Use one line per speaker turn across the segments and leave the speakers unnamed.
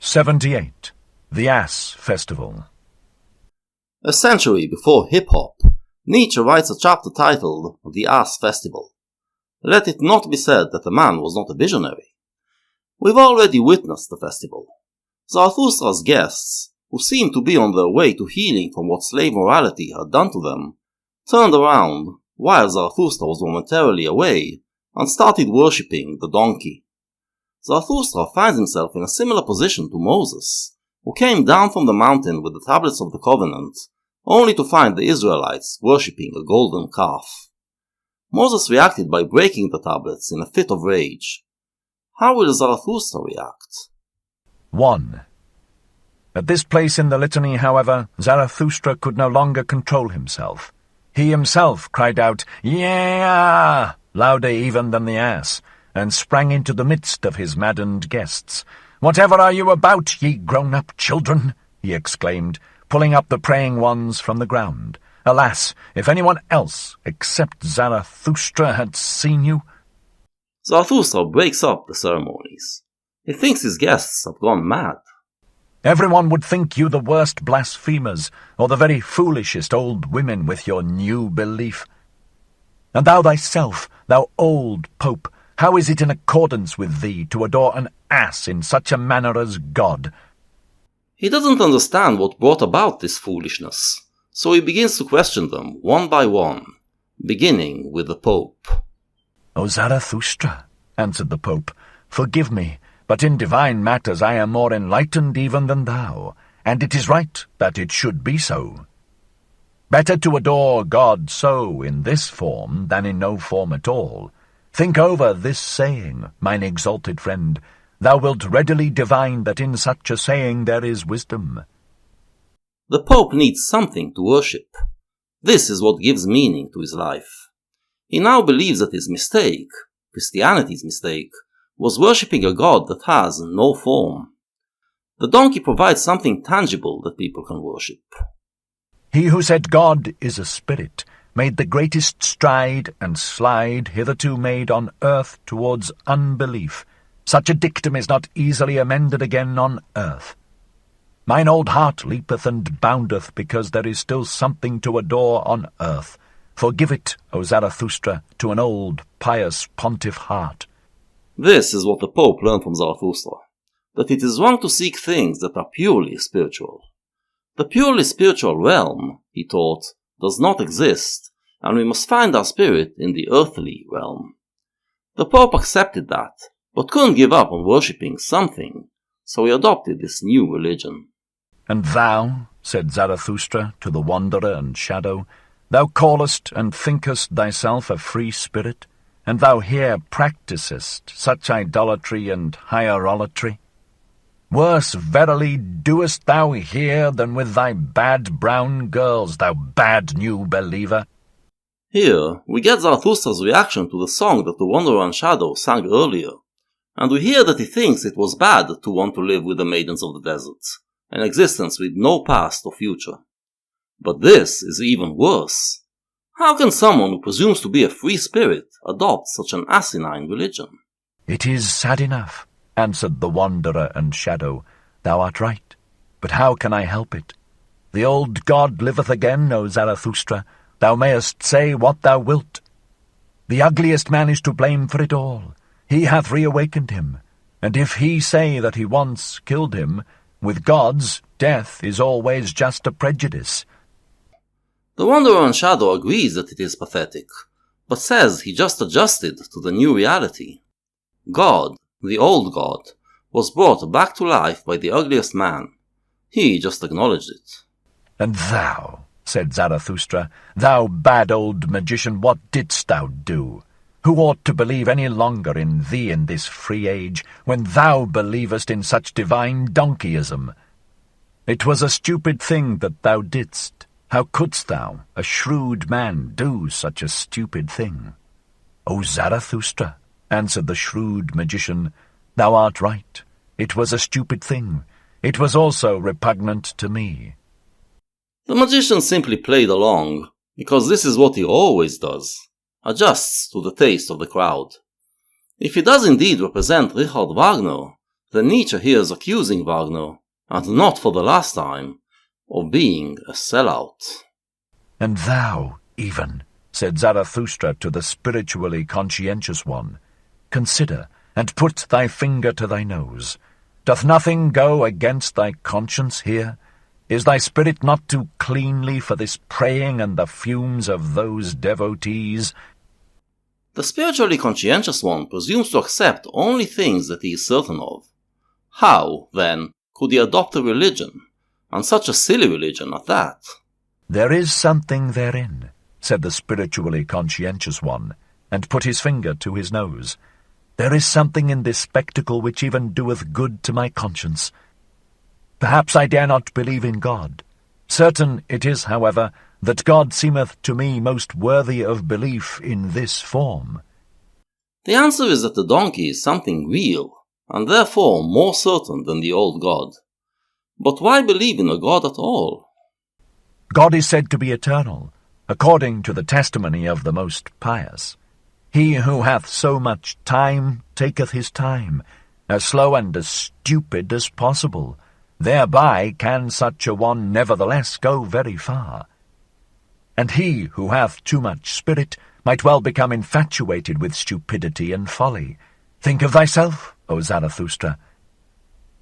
78. The Ass Festival.
A century before hip-hop, Nietzsche writes a chapter titled The Ass Festival. Let it not be said that the man was not a visionary. We've already witnessed the festival. Zarathustra's guests, who seemed to be on their way to healing from what slave morality had done to them, turned around while Zarathustra was momentarily away and started worshipping the donkey. Zarathustra finds himself in a similar position to Moses, who came down from the mountain with the tablets of the covenant, only to find the Israelites worshipping a golden calf. Moses reacted by breaking the tablets in a fit of rage. How will Zarathustra react?
1. At this place in the litany, however, Zarathustra could no longer control himself. He himself cried out, "Yeah!" louder even than the ass, and sprang into the midst of his maddened guests. "Whatever are you about, ye grown-up children?" he exclaimed, pulling up the praying ones from the ground. "Alas, if anyone else except Zarathustra had seen you—"
Zarathustra breaks up the ceremonies. He thinks his guests have gone mad.
"Everyone would think you the worst blasphemers, or the very foolishest old women with your new belief. And thou thyself, thou old Pope, how is it in accordance with thee to adore an ass in such a manner as God?"
He doesn't understand what brought about this foolishness, so he begins to question them one by one, beginning with the Pope.
"O Zarathustra," answered the Pope, "forgive me, but in divine matters I am more enlightened even than thou, and it is right that it should be so. Better to adore God so in this form than in no form at all. Think over this saying, mine exalted friend. Thou wilt readily divine that in such a saying there is wisdom."
The Pope needs something to worship. This is what gives meaning to his life. He now believes that his mistake, Christianity's mistake, was worshipping a god that has no form. The donkey provides something tangible that people can worship.
He who said God is a spirit made the greatest stride and slide hitherto made on earth towards unbelief. Such a dictum is not easily amended again on earth. Mine old heart leapeth and boundeth because there is still something to adore on earth. Forgive it, O Zarathustra, to an old, pious pontiff heart.
This is what the Pope learned from Zarathustra, that it is wrong to seek things that are purely spiritual. The purely spiritual realm, he taught, does not exist, and we must find our spirit in the earthly realm. The Pope accepted that, but couldn't give up on worshipping something, so he adopted this new religion.
"And thou," said Zarathustra to the wanderer and shadow, "thou callest and thinkest thyself a free spirit, and thou here practisest such idolatry and hierolatry? Worse, verily, doest thou here than with thy bad brown girls, thou bad new believer."
Here, we get Zarathustra's reaction to the song that the Wanderer and Shadow sang earlier, and we hear that he thinks it was bad to want to live with the maidens of the desert, an existence with no past or future. But this is even worse. How can someone who presumes to be a free spirit adopt such an asinine religion?
"It is sad enough," answered the wanderer and shadow. "Thou art right, but how can I help it? The old God liveth again, O Zarathustra. Thou mayest say what thou wilt. The ugliest man is to blame for it all. He hath reawakened him, and if he say that he once killed him, with gods death is always just a prejudice."
The Wanderer and Shadow agrees that it is pathetic, but says he just adjusted to the new reality. God, the old God, was brought back to life by the ugliest man. He just acknowledged it.
"And thou," said Zarathustra, "thou bad old magician, what didst thou do? Who ought to believe any longer in thee in this free age, when thou believest in such divine donkeyism? It was a stupid thing that thou didst. How couldst thou, a shrewd man, do such a stupid thing?" "O Zarathustra," answered the shrewd magician, "thou art right. It was a stupid thing. It was also repugnant to me."
The magician simply played along, because this is what he always does, adjusts to the taste of the crowd. If he does indeed represent Richard Wagner, Then Nietzsche here is accusing Wagner, and not for the last time, of being a sellout.
And thou, even, said Zarathustra to the spiritually conscientious one, consider, and put thy finger to thy nose. Doth nothing go against thy conscience here? Is thy spirit not too cleanly for this praying and the fumes of those devotees?
The spiritually conscientious one presumes to accept only things that he is certain of. How, then, could he adopt a religion, and such a silly religion at that?
There is something therein, said the spiritually conscientious one, and put his finger to his nose. There is something in this spectacle which even doeth good to my conscience. Perhaps I dare not believe in God. Certain it is, however, that God seemeth to me most worthy of belief in this form.
The answer is that the donkey is something real, and therefore more certain than the old God. But why believe in a God at all?
God is said to be eternal, according to the testimony of the most pious. He who hath so much time taketh his time, as slow and as stupid as possible. Thereby can such a one nevertheless go very far. And he who hath too much spirit might well become infatuated with stupidity and folly. Think of thyself, O Zarathustra.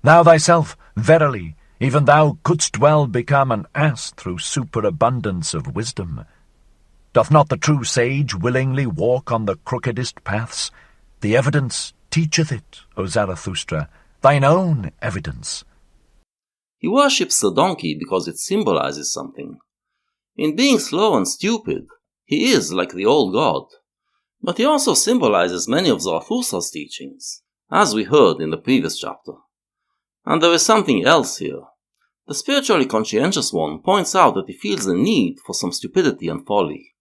Thou thyself, verily, even thou couldst well become an ass through superabundance of wisdom. Doth not the true sage willingly walk on the crookedest paths? The evidence teacheth it, O Zarathustra, thine own evidence.
He worships the donkey because it symbolizes something. In being slow and stupid, he is like the old God. But he also symbolizes many of Zarathustra's teachings, as we heard in the previous chapter. And there is something else here. The spiritually conscientious one points out that he feels the need for some stupidity and folly.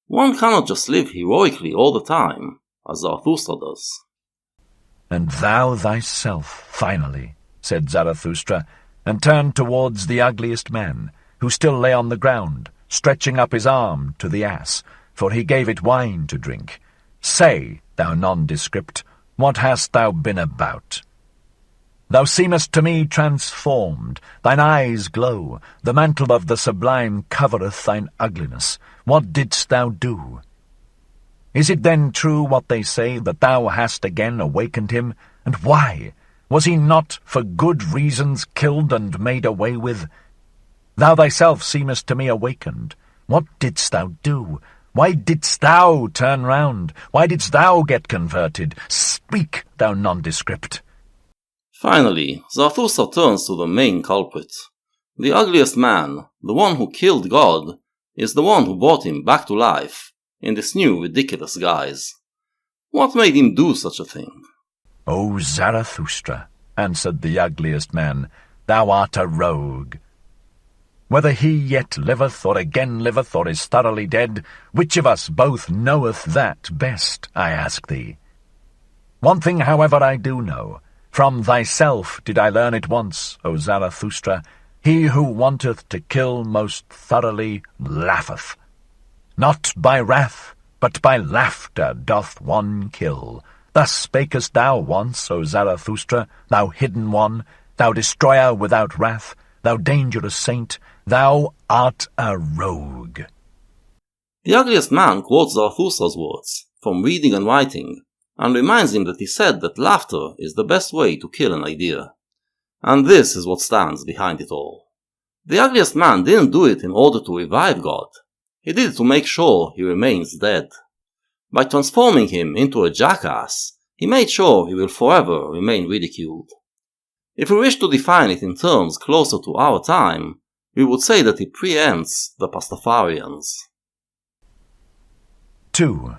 One cannot just live heroically all the time, as Zarathustra does.
And thou thyself, finally, said Zarathustra, and turned towards the ugliest man, who still lay on the ground, stretching up his arm to the ass, for he gave it wine to drink. Say, thou nondescript, what hast thou been about? Thou seemest to me transformed, thine eyes glow, the mantle of the sublime covereth thine ugliness. What didst thou do? Is it then true what they say, that thou hast again awakened him? And why? Was he not, for good reasons, killed and made away with? Thou thyself seemest to me awakened. What didst thou do? Why didst thou turn round? Why didst thou get converted? Speak, thou nondescript.
Finally, Zarathustra turns to the main culprit. The ugliest man, the one who killed God, is the one who brought him back to life, in this new ridiculous guise. What made him do such a thing?
O Zarathustra, answered the ugliest man, thou art a rogue. Whether he yet liveth, or again liveth, or is thoroughly dead, which of us both knoweth that best, I ask thee? One thing, however, I do know. From thyself did I learn it once, O Zarathustra. He who wanteth to kill most thoroughly laugheth. Not by wrath, but by laughter doth one kill. Thus spakest thou once, O Zarathustra, thou hidden one, thou destroyer without wrath, thou dangerous saint, thou art a rogue.
The ugliest man quotes Zarathustra's words, from reading and writing, and reminds him that he said that laughter is the best way to kill an idea. And this is what stands behind it all. The ugliest man didn't do it in order to revive God. He did it to make sure he remains dead. By transforming him into a jackass, he made sure he will forever remain ridiculed. If we wish to define it in terms closer to our time, we would say that he preempts the Pastafarians.
2.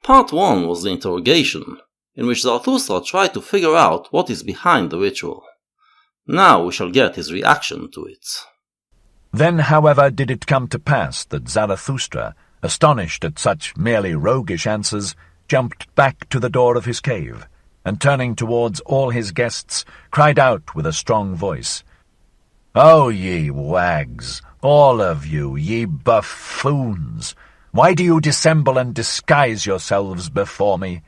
Part 1 was the interrogation, in which Zarathustra tried to figure out what is behind the ritual. Now we shall get his reaction to it.
Then, however, did it come to pass that Zarathustra, astonished at such merely roguish answers, jumped back to the door of his cave, and turning towards all his guests, cried out with a strong voice, O ye wags, all of you, ye buffoons! Why do you dissemble and disguise yourselves before me?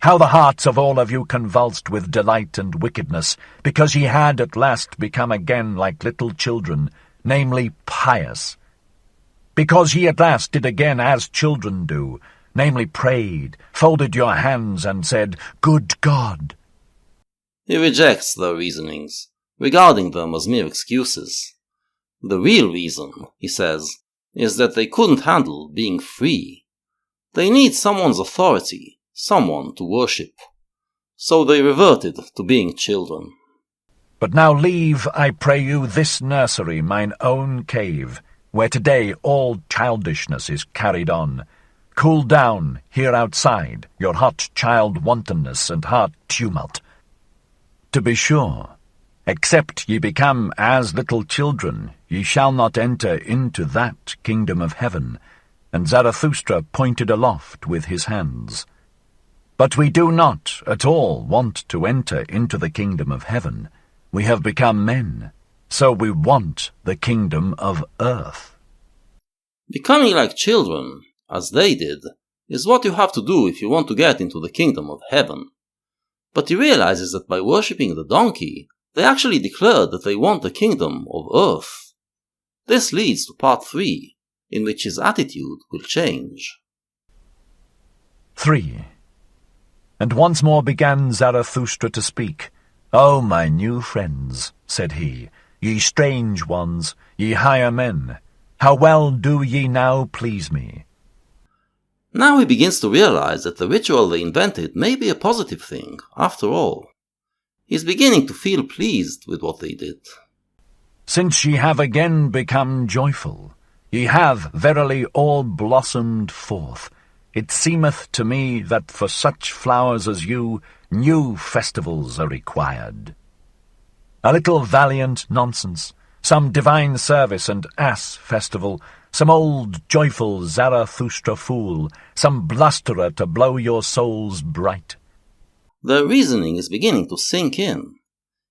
How the hearts of all of you convulsed with delight and wickedness, because ye had at last become again like little children, namely pious. Because ye at last did again as children do, namely prayed, folded your hands, and said, Good God.
He rejects their reasonings, regarding them as mere excuses. The real reason, he says, is that they couldn't handle being free. They need someone's authority, someone to worship. So they reverted to being children.
But now leave, I pray you, this nursery, mine own cave, where today all childishness is carried on. Cool down, here outside, your hot child wantonness and heart tumult. To be sure, except ye become as little children, ye shall not enter into that kingdom of heaven. And Zarathustra pointed aloft with his hands. But we do not at all want to enter into the kingdom of heaven. We have become men, so we want the kingdom of earth.
Becoming like children, as they did, is what you have to do if you want to get into the kingdom of heaven. But he realizes that by worshipping the donkey, they actually declared that they want the kingdom of earth. This leads to part 3, in which his attitude will change.
3. And once more began Zarathustra to speak. O my new friends, said he, ye strange ones, ye higher men, how well do ye now please me.
Now he begins to realize that the ritual they invented may be a positive thing, after all. He's beginning to feel pleased with what they did.
Since ye have again become joyful, ye have verily all blossomed forth. It seemeth to me that for such flowers as you, new festivals are required. A little valiant nonsense, some divine service and ass festival, some old joyful Zarathustra fool, some blusterer to blow your souls bright.
Their reasoning is beginning to sink in.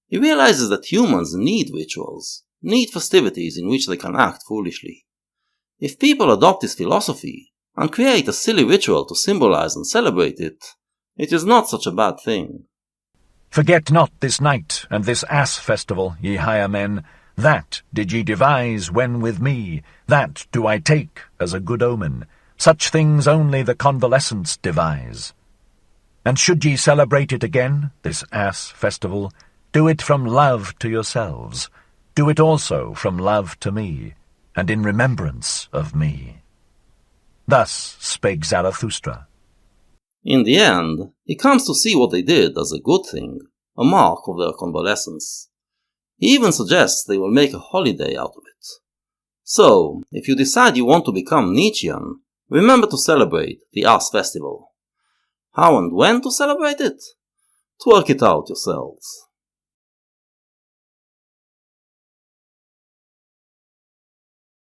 He realizes that humans need rituals, need festivities in which they can act foolishly. If people adopt his philosophy, and create a silly ritual to symbolize and celebrate it, it is not such a bad thing.
Forget not this night and this ass festival, ye higher men. That did ye devise when with me, that do I take as a good omen. Such things only the convalescents devise. And should ye celebrate it again, this ass festival, do it from love to yourselves. Do it also from love to me, and in remembrance of me. Thus spake Zarathustra.
In the end, he comes to see what they did as a good thing, a mark of their convalescence. He even suggests they will make a holiday out of it. So, if you decide you want to become Nietzschean, remember to celebrate the Ass Festival. How and when to celebrate it? To work it out yourselves.